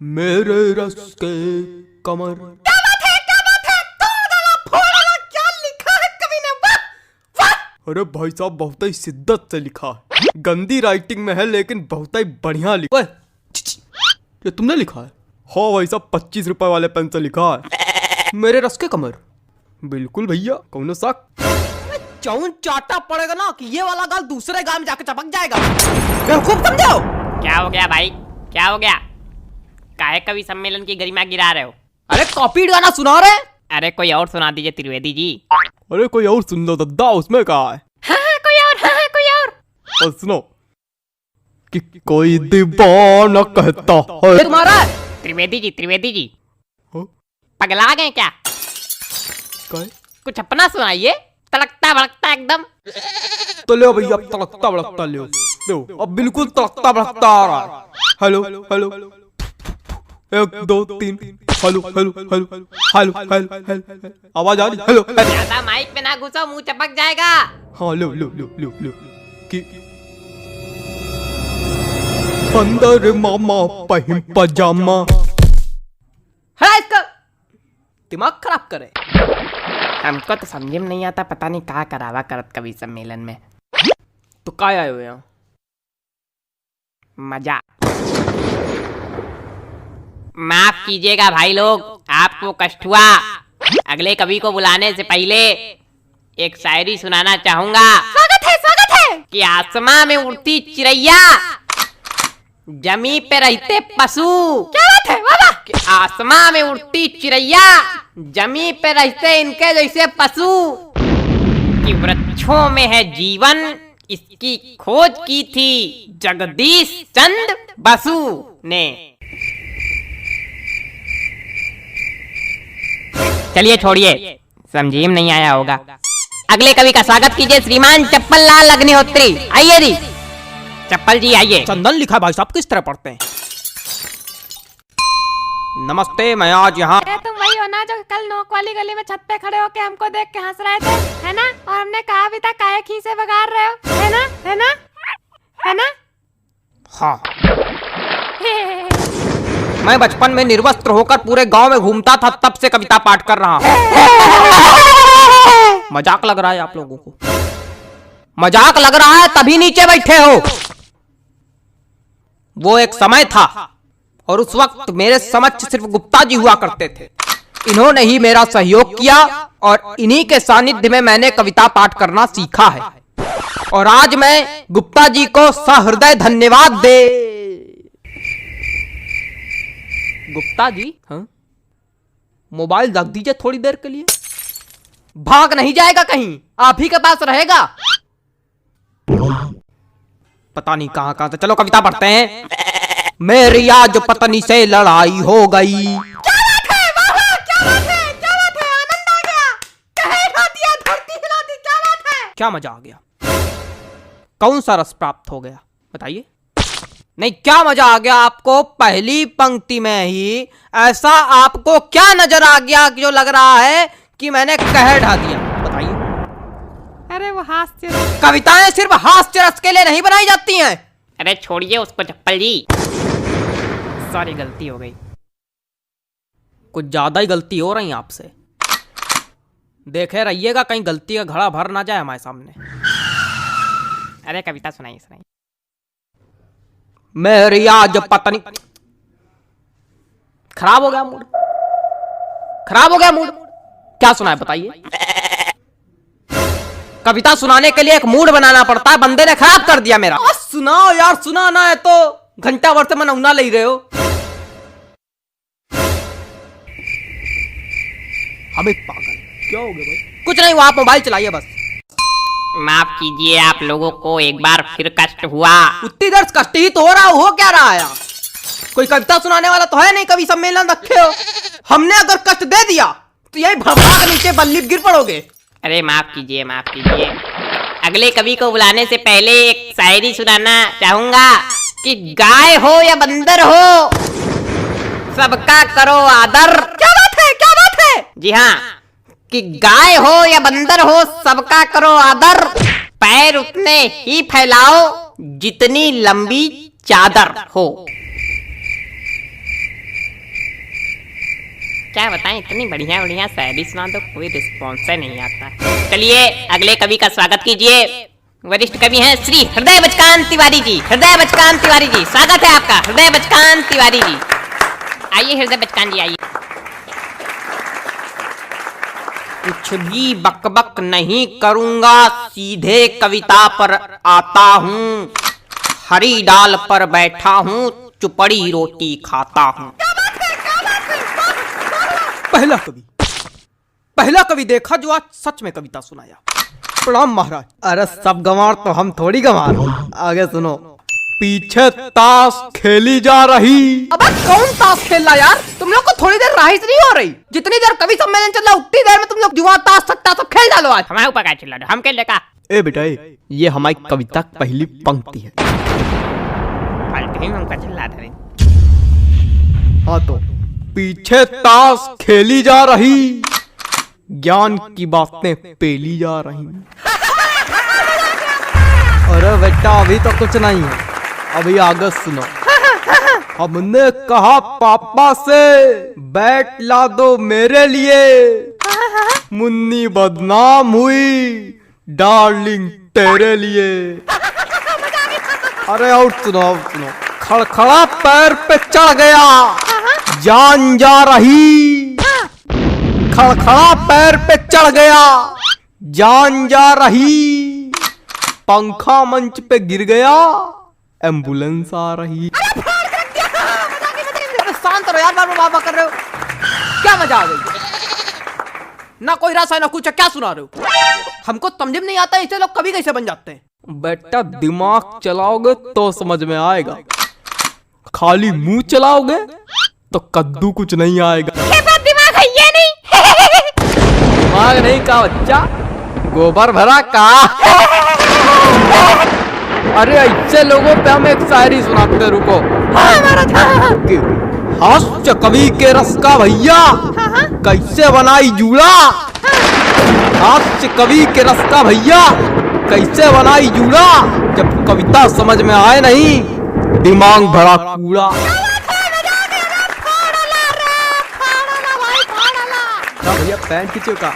मेरे रस के कमर। क्या बात है, क्या बात है, तोड़ डाला, फोड़ डाला, क्या लिखा है कवि ने, वाह वाह। अरे भाई साहब बहुत ही शिद्दत से लिखा है, गंदी राइटिंग में है लेकिन बहुत ही बढ़िया लिखा है। ये तुमने लिखा है? हाँ भाई साहब 25 रुपए वाले पेन से लिखा है, मेरे रस के कमर। बिल्कुल भैया, कौन सा चौन चाटा पड़ेगा ना कि ये वाला गाल दूसरे गाल में जाके चपक जाएगा। बेवकूफ समझो। क्या हो गया भाई, क्या हो गया? काहे कवि सम्मेलन की गरिमा गिरा रहे हो? अरे कॉपी गाना सुना रहे। अरे कोई और सुना दीजिए त्रिवेदी जी। अरे कोई और सुन लो दद्दा, उसमें कहा है? हाँ, कोई और, हाँ, कोई और। और सुनो कि कोई दीवाना कहता है। तुम्हारा त्रिवेदी जी हाँ? पगला गए क्या? काय? कुछ अपना सुनाइए, तड़कता भड़कता एकदम। तो ले भैया तड़कता भड़कता ले दो, अब बिल्कुल तड़कता भड़कता आ रहा है। Hello hello 1 2 3 hello hello hello hello hello hello, आवाज आ रही? हेलो ज्यादा माइक पे ना घुसो, मुंह चपक जाएगा। हाँ लो लो लो लो लो कि अंदर मामा पहिम पजामा। है इसका दिमाग खराब करे। हमको तो समझ में नहीं आता, पता नहीं कहाँ करावा करत कवि सम्मेलन में। तो काय आए हुए यहाँ? मजा। माफ कीजिएगा भाई लोग, आपको कष्ट हुआ। अगले कवि को बुलाने से पहले एक शायरी सुनाना चाहूंगा। स्वागत है कि आसमां में उड़ती चिड़ैया, जमी पे रहते पशु। क्या बात है, वाह वाह। कि आसमां में उड़ती चिड़ैया, जमी पे रहते इनके जैसे पशु। कि वृक्षों में है जीवन, इसकी खोज की थी जगदीश चंद्र बसु ने। चलिए छोड़िए, समझी में नहीं आया होगा। अगले कवि का स्वागत कीजिए श्रीमान चप्पल लाल अग्निहोत्री। आइए जी चप्पल जी, आइए। चंदन लिखा है भाई साहब, किस तरह पढ़ते हैं? नमस्ते, मैं आज यहाँ। तुम वही हो ना जो कल नोक वाली गली में छत पे खड़े होके हमको देख के हंस रहे थे, है ना? और हमने कहा भी था काहे खीसे बगाड़ रहे हो, है ना, है ना, है ना? हाँ, मैं बचपन में निर्वस्त्र होकर पूरे गांव में घूमता था, तब से कविता पाठ कर रहा हूँ। मजाक लग रहा है आप लोगों को? मजाक लग रहा है तभी नीचे बैठे हो। वो एक समय था और उस वक्त मेरे समक्ष सिर्फ गुप्ता जी हुआ करते थे। इन्होंने ही मेरा सहयोग किया और इन्हीं के सानिध्य में मैंने कविता पाठ करना सीखा है। और आज मैं गुप्ता जी को सहृदय धन्यवाद दे। गुप्ता जी, हाँ? मोबाइल रख दीजिए थोड़ी देर के लिए। भाग नहीं जाएगा कहीं, आप ही के पास रहेगा। पता नहीं कहां कहां से। चलो कविता पढ़ते हैं। मेरी आज पत्नी से लड़ाई हो गई। क्या बात है, वाह वाह, क्या बात है, क्या बात है, आनंद आ गया। कहे हिला दिया, धरती हिला दी, क्या बात है। क्या मजा आ गया? कौन सा रस प्राप्त हो गया बताइए? नहीं, क्या मजा आ गया आपको? पहली पंक्ति में ही ऐसा आपको क्या नजर आ गया कि जो लग रहा है कि मैंने कह ढा दिया? बताइए। अरे वो हास्य। कविताएं सिर्फ हास्य रस के लिए नहीं बनाई जाती हैं। अरे छोड़िए उसको चप्पल जी, सॉरी गलती हो गई। कुछ ज्यादा ही गलती हो रही है आपसे। देखे रहिएगा कहीं गलती का घड़ा भर ना जाए हमारे सामने। अरे कविता सुनाइए सुनाइए। मेरी आज पत्नी। खराब हो गया मूड, खराब हो गया मूड। क्या सुना है बताइए? कविता सुनाने के लिए एक मूड बनाना पड़ता है, बंदे ने खराब कर दिया मेरा। सुनाओ यार, सुनाना है तो घंटा भर से मनौना ले रहे हो। हमें पागल क्या हो गया भाई? कुछ नहीं हुआ, आप मोबाइल चलाइए बस। माफ कीजिए, आप लोगों को एक बार फिर कष्ट हुआ। उतनी देर से कष्ट ही तो हो रहा, हो क्या रहा है? कोई कविता सुनाने वाला तो है नहीं, कवि सम्मेलन रखे हो। हमने अगर कष्ट दे दिया तो यही भड़बड़ा के नीचे बल्ली गिर पड़ोगे। अरे माफ कीजिए, माफ कीजिए। अगले कवि को बुलाने से पहले एक शायरी सुनाना चाहूंगा। कि गाय हो या बंदर हो, सबका करो आदर। क्या बात है, क्या बात है? जी हाँ, कि गाय हो या बंदर हो, सबका करो आदर। पैर उतने ही फैलाओ जितनी लंबी चादर हो। क्या बताएं, इतनी बढ़िया बढ़िया शायरी सुना दो, कोई रिस्पॉन्स नहीं आता। चलिए अगले कवि का स्वागत कीजिए। वरिष्ठ कवि हैं श्री हृदय बचकान तिवारी जी। हृदय बचकान तिवारी जी, स्वागत है आपका। हृदय बचकान तिवारी जी, आइए हृदय बचकान जी आइए। कुछ भी बकबक नहीं करूंगा, सीधे कविता पर आता हूँ। हरी डाल पर बैठा हूँ, चुपड़ी रोटी खाता हूँ। पहला कवि देखा जो आज सच में कविता सुनाया। प्रणाम महाराज। अरे सब गंवार तो हम थोड़ी गंवार। आगे सुनो। पीछे ताश खेली जा रही। अब कौन ताश खेल रहा यार? तुम लोग को थोड़ी देर राहिस नहीं हो रही? जितनी देर कवि सम्मेलन चल रहा उतनी देर में तुम लोग जुआ ताश सट्टा सब खेल डालो आज। हमारे ऊपर क्या चिल्ला रहे हो? हम खेल लेगा। ए बेटा ये हमारी कविता की पहली पंक्ति है। हमका चिल्ला रहे। हाँ तो पीछे ताश खेली जा रही, ज्ञान की बातें पेली जा रही। अरे बेटा अभी तो कुछ नहीं है, अभी आगे सुनो। हमने कहा पापा से बैट ला दो मेरे लिए, मुन्नी बदनाम हुई डार्लिंग तेरे लिए। अरे और सुनो खड़खड़ा पैर पे चढ़ गया, जान जा रही। खड़खड़ा पैर पे चढ़ गया, जान जा रही। पंखा मंच पे गिर गया, एम्बुलेंस आ रही। शांत रहो यार, बाबा कर रहे हो क्या? मजा आ गई ना, कोई रस है ना कुछ, क्या सुना रहे हो? हमको समझ में नहीं आता इससे लोग कभी कैसे बन जाते हैं। बेटा दिमाग चलाओगे तो समझ में आएगा, खाली मुंह चलाओगे तो कद्दू कुछ नहीं आएगा। दिमाग है ये नहीं। दिमाग नहीं का बच्चा, गोबर भरा का। अरे ऐसे लोगों पे हम एक शायरी सुनाते, रुको। हास्य कवि के रस का भैया कैसे बनाई जूड़ा। हास्य कवि के रस का भैया कैसे बनाई जूड़ा, जब कविता समझ में आए नहीं दिमाग भरा कूड़ा। भैया पैंट खींचो का।